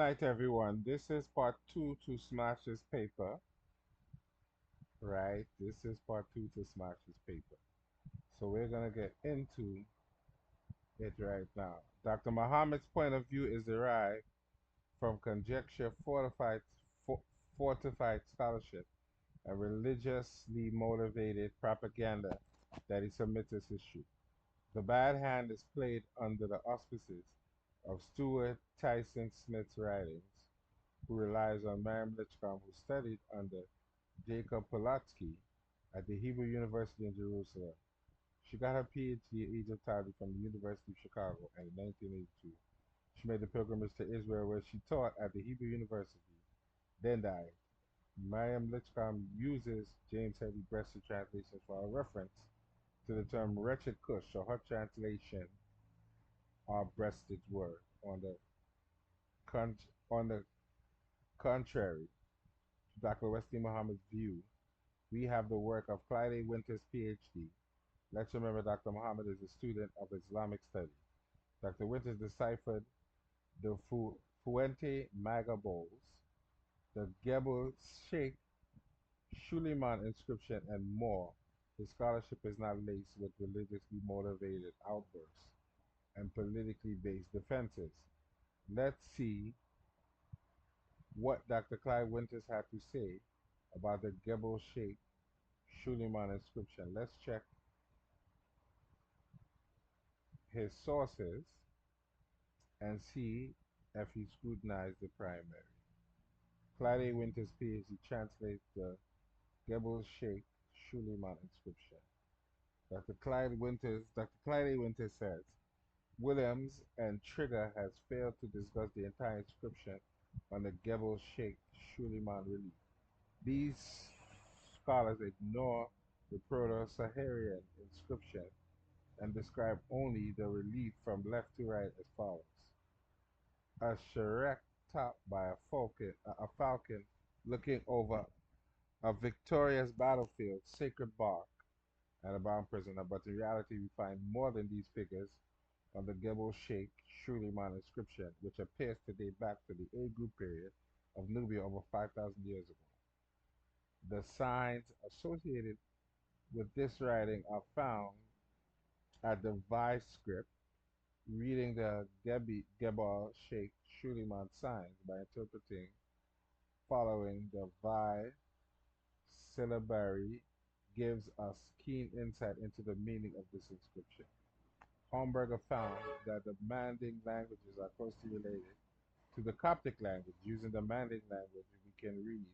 night, everyone. This is part two to Smash this paper, right? This is part two to Smash this paper. So we're gonna get into it right now. Dr. Muhammad's point of view is derived from conjecture, fortified scholarship, and religiously motivated propaganda that he submits as history. The bad hand is played under the auspices of Stuart Tyson Smith's writings, who relies on Miriam Lipscomb, who studied under Jacob Pulaski at the Hebrew University in Jerusalem. She got her PhD at Egypt from the University of Chicago, and in 1982, she made the pilgrimage to Israel, where she taught at the Hebrew University, then died. Miriam Lipscomb uses James Heavy Breasted translations for a reference to the term wretched cush, or her translation are breasted word. On the contrary, to Dr. Wesley Muhammad's view, we have the work of Clyde A. Winters, PhD. Let's remember Dr. Muhammad is a student of Islamic study. Dr. Winters deciphered the Fuente Magabos, the Gebel Sheikh Suleiman inscription, and more. His scholarship is not laced with religiously motivated outbursts and politically based defenses. Let's see what Dr. Clyde Winters had to say about the Gebel Sheikh Suleiman inscription. Let's check his sources and see if he scrutinized the primary. Clyde A. Winters, PhD, translates the Gebel Sheikh Suleiman inscription. Dr. Clyde A. Winters says, Williams and Trigger has failed to discuss the entire inscription on the Gebel Sheikh Suleiman relief. These scholars ignore the Proto-Saharan inscription and describe only the relief from left to right as follows. A charrette topped by a falcon looking over a victorious battlefield, sacred bark, and a bound prisoner. But in reality, we find more than these figures on the Gebel Sheikh Suleiman inscription, which appears to date back to the A group period of Nubia over 5,000 years ago. The signs associated with this writing are found at the Vice script, reading the Gebel Sheikh Suleiman signs by interpreting following the Vi syllabary gives us keen insight into the meaning of this inscription. Homberger found that the Manding languages are closely related to the Coptic language. Using the Manding language, we can read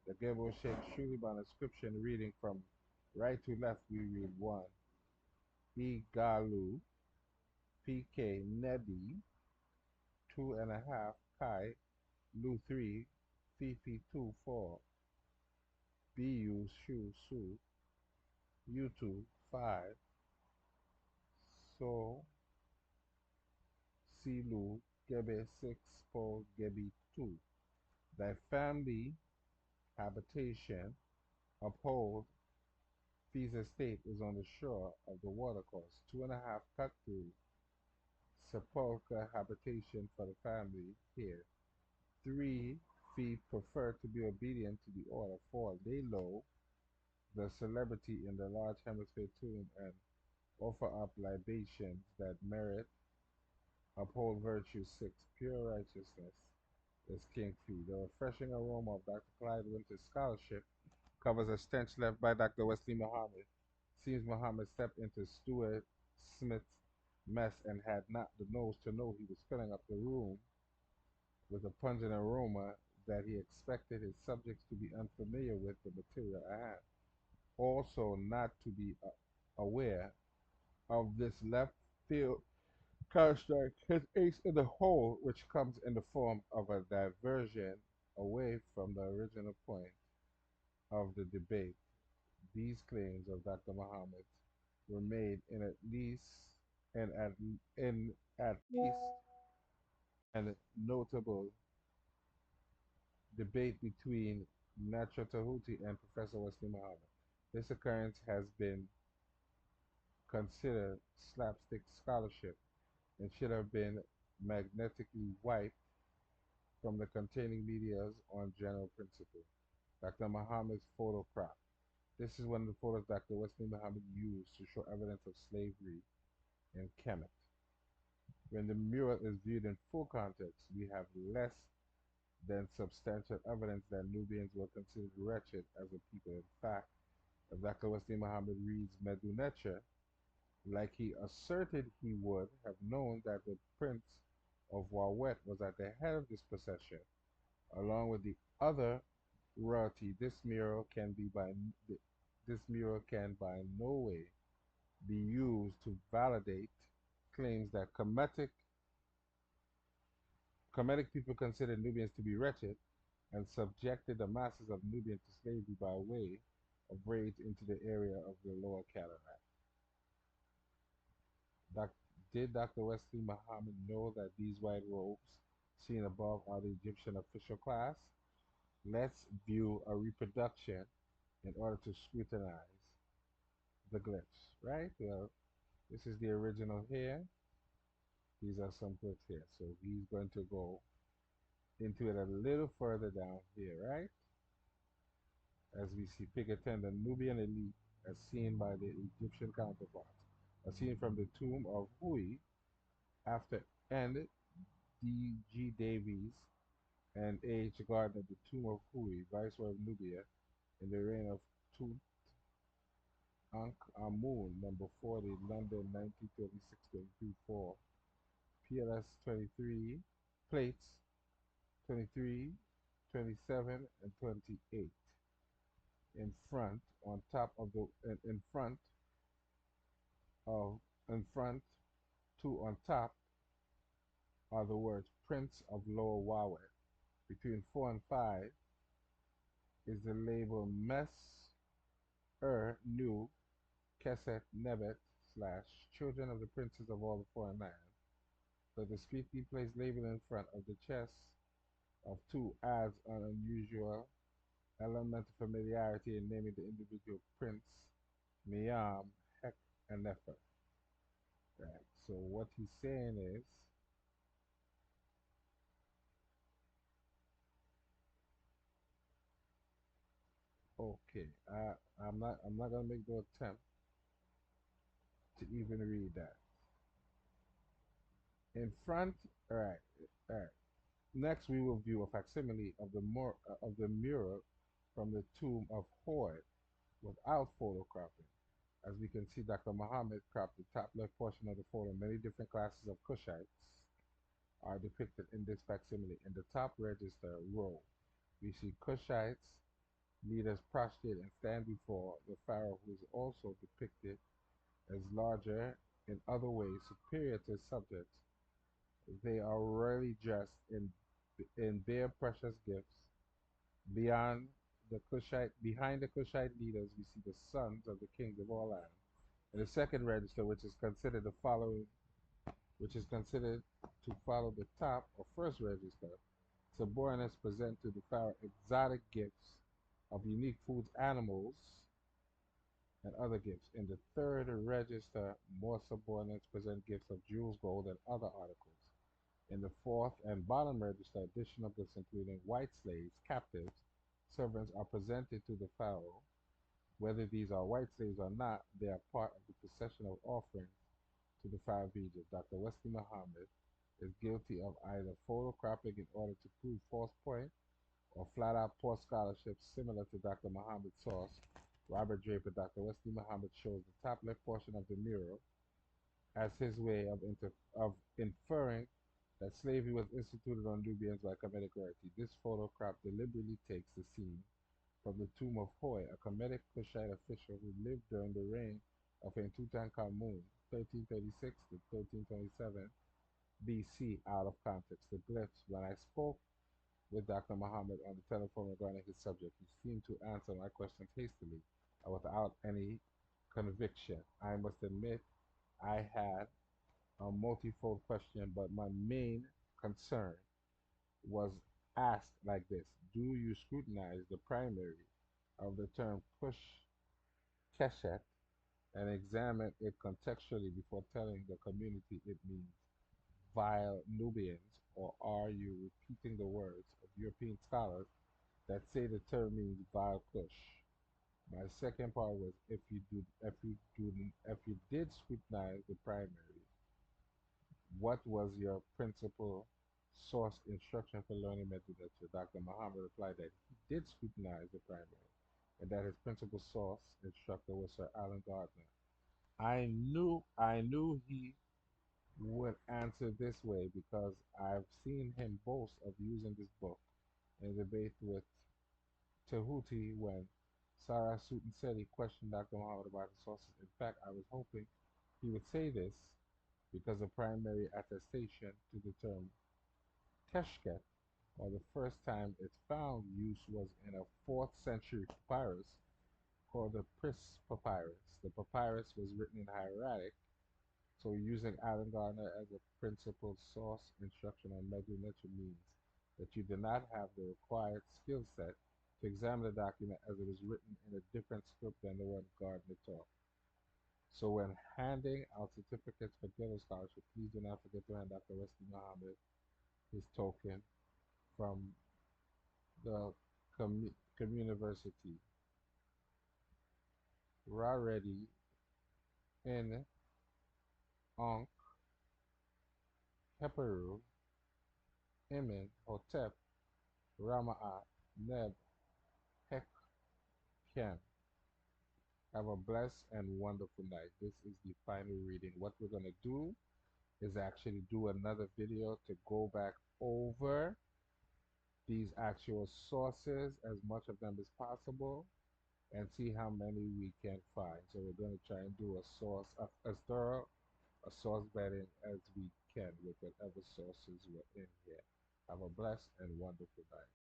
the Gebel Sheikh Suleiman inscription reading from right to left. We read 1. Igalu PK Nedi 2.5 Kai Lu 3 Fifi 2 4 Bu Shu Su U2 5 So Silu Gebe 6 Po Gebi 2. Thy family habitation uphold Fee's estate is on the shore of the watercourse. 2.5 cut through sepulchre habitation for the family here. 3 Fee prefer to be obedient to the order. 4 Lay low the celebrity in the large hemisphere tomb and offer up libations that merit uphold virtue. 6 Pure righteousness is King Fee. The refreshing aroma of Dr. Clyde Winter's scholarship covers a stench left by Dr. Wesley Muhammad. Seems Muhammad stepped into Stuart Smith's mess and had not the nose to know he was filling up the room with a pungent aroma that he expected his subjects to be unfamiliar with the material at hand. Also, not to be aware of this left field construct, his ace in the hole, which comes in the form of a diversion away from the original point of the debate. These claims of Dr. Muhammad were made in at least a notable debate between Natra Tahuti and Professor Wesley Muhammad. This occurrence has been considered slapstick scholarship and should have been magnetically wiped from the containing medias on general principle. Dr. Muhammad's photo crop. This is one of the photos Dr. Wesley Muhammad used to show evidence of slavery in Kemet. When the mural is viewed in full context, we have less than substantial evidence that Nubians were considered wretched as a people. In fact, if Dr. Wesley Muhammad reads Medunecha like he asserted he would have known that the Prince of Wawet was at the head of this procession, along with the other royalty, this mural can by no way be used to validate claims that Kemetic people considered Nubians to be wretched and subjected the masses of Nubians to slavery by way of raids into the area of the Lower Cataract. Doc, did Dr. Wesley Muhammad know that these white robes seen above are the Egyptian official class? Let's view a reproduction in order to scrutinize the glyphs, right? Well, this is the original here. These are some glyphs here. So he's going to go into it a little further down here, right? As we see, figure 10, the Nubian elite as seen by the Egyptian counterparts, as seen from the tomb of Hui after N. D. G. Davies and H. Gardner, the tomb of Hui, viceroy of Nubia, in the reign of Tutankhamun, number 40, London, 1936-24, PLS 23, plates 23, 27, and 28. In front, on top of the, in front, two on top are the words Prince of Lower Wawet. Between 4 and 5 is the label Mes Nu Keset Nebet / Children of the Princes of all the foreign lands. The discreetly placed label in front of the chest of 2 adds an unusual element of familiarity in naming the individual prince, Miam, Hek, and Nefer. Right. So what he's saying is, okay, I'm not gonna make no attempt to even read that. In front, all right, all right. Next, we will view a facsimile of the mural from the tomb of Hoi without photo cropping. As we can see, Dr. Muhammad cropped the top left portion of the photo. Many different classes of Kushites are depicted in this facsimile. In the top register row, we see Kushites, leaders prostrate and stand before the pharaoh, who is also depicted as larger in other ways, superior to his subjects. They are rarely dressed in bare precious gifts. Behind the Kushite leaders, we see the sons of the kings of all lands. In the second register, which is considered to follow the top or first register, subordinates present to the pharaoh exotic gifts of unique foods, animals, and other gifts. In the third register, more subordinates present gifts of jewels, gold, and other articles. In the fourth and bottom register, additional gifts including white slaves, captives, servants are presented to the pharaoh. Whether these are white slaves or not, they are part of the procession of offerings to the pharaoh of Egypt. Dr. Wesley Muhammad is guilty of either photocropping in order to prove false point or flat out poor scholarship similar to Dr. Muhammad's source, Robert Draper. Dr. Wesley Muhammad shows the top left portion of the mural as his way of inferring that slavery was instituted on Nubians by Kemetic royalty. This photograph deliberately takes the scene from the tomb of Hoi, a Kemetic Kushite official who lived during the reign of Tutankhamun, 1336 to 1327 BC, out of context. The glyphs. When I spoke with Dr. Muhammad on the telephone regarding his subject, he seemed to answer my questions hastily and without any conviction. I must admit I had a multifold question, but my main concern was asked like this: do you scrutinize the primary of the term push keshet and examine it contextually before telling the community it means? vile Nubians, or are you repeating the words of European scholars that say the term means vile Kush? My second part was if you did scrutinize the primary, what was your principal source instruction for learning method? Dr. Muhammad replied that he did scrutinize the primary, and that his principal source instructor was Sir Alan Gardner. I knew he would answer this way because I've seen him boast of using this book in a debate with Tahuti when Sarah Sutanseti questioned Dr. Muhammad about his sources. In fact, I was hoping he would say this because the primary attestation to the term Teshket, or the first time its found use, was in a 4th century papyrus called the Pris Papyrus. The papyrus was written in hieratic, so using Alan Gardner as a principal source instruction on Medu Neter means that you do not have the required skill set to examine the document as it is written in a different script than the one Gardner taught. So when handing out certificates for Ghetto Scholarship, please do not forget to hand Dr. Wesley Muhammad his token from the communiversity. Raredi in Ankh, Heperu, Emin, Hotep, Rama'at, Neb, Hekhem. Have a blessed and wonderful night. This is the final reading. What we're going to do is actually do another video to go back over these actual sources, as much of them as possible, and see how many we can find. So we're going to try and do a source, as thorough a source vetting as we can with whatever sources were in here. Have a blessed and wonderful night.